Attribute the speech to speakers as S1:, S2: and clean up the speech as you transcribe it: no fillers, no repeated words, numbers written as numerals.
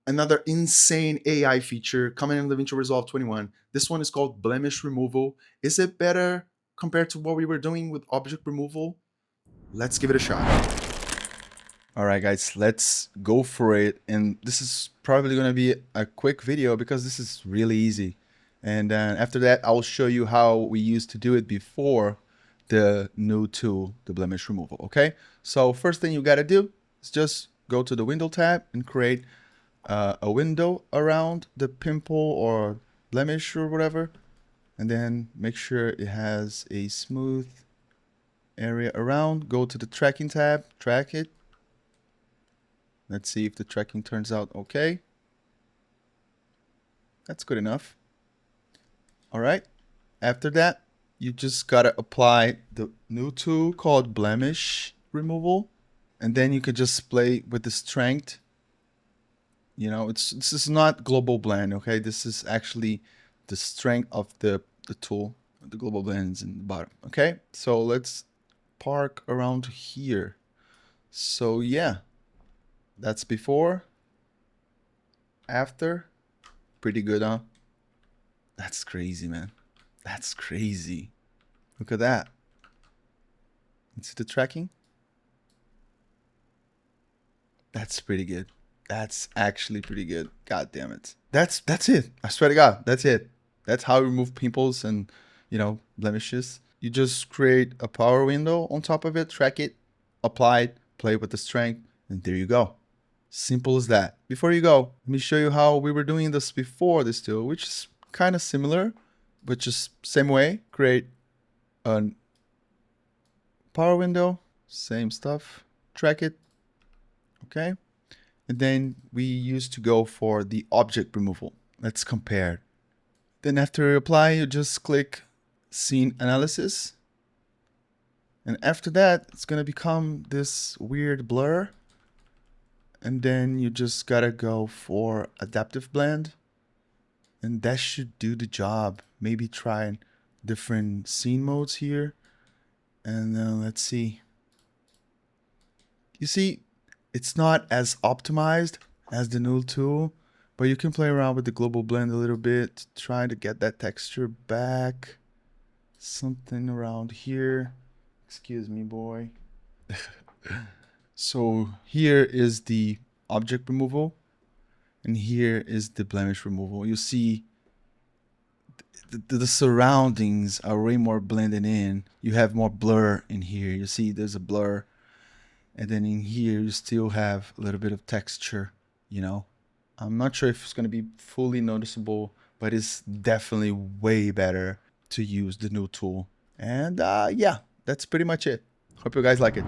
S1: another insane AI feature coming in DaVinci Resolve 21. This one is called blemish removal. Is it better compared to what we were doing with object removal? Let's give it a shot. All right, guys, let's go for it. And this is probably going to be a quick video because this is really easy. And after that, I'll show you how we used to do it before the new tool, the blemish removal. Okay, so first thing you got to do is just go to the window tab and create a window around the pimple or blemish or whatever, and then make sure it has a smooth area around. Go to the tracking tab, track it. Let's see if the tracking turns out okay. That's good enough. All right, after that, you just gotta apply the new tool called blemish removal, and then you could just play with the strength. You know, this is not global blend, okay? This is actually the strength of the tool. The global blends in the bottom, okay? So let's park around here. So yeah, that's before, after. Pretty good, huh? That's crazy, man. That's crazy. Look at that. See the tracking? That's pretty good. That's actually pretty good. God damn it. That's it. I swear to God, that's it. That's how you remove pimples and, you know, blemishes. You just create a power window on top of it, track it, apply it, play with the strength, and there you go. Simple as that. Before you go, let me show you how we were doing this before this tool, which is kind of similar, but just same way. Create a power window, same stuff, track it, okay? And then we used to go for the object removal. Let's compare. Then after you apply, you just click scene analysis. And after that, it's gonna become this weird blur. And then you just gotta go for adaptive blend. And that should do the job. Maybe try different scene modes here. And then let's see. You see, it's not as optimized as the new tool, but you can play around with the global blend a little bit, try to get that texture back. Something around here. Excuse me, boy. So here is the object removal, and here is the blemish removal. You see the surroundings are way more blended in. You have more blur in here. You see there's a blur. And then in here, you still have a little bit of texture, you know. I'm not sure if it's going to be fully noticeable, but it's definitely way better to use the new tool. And yeah, that's pretty much it. Hope you guys like it.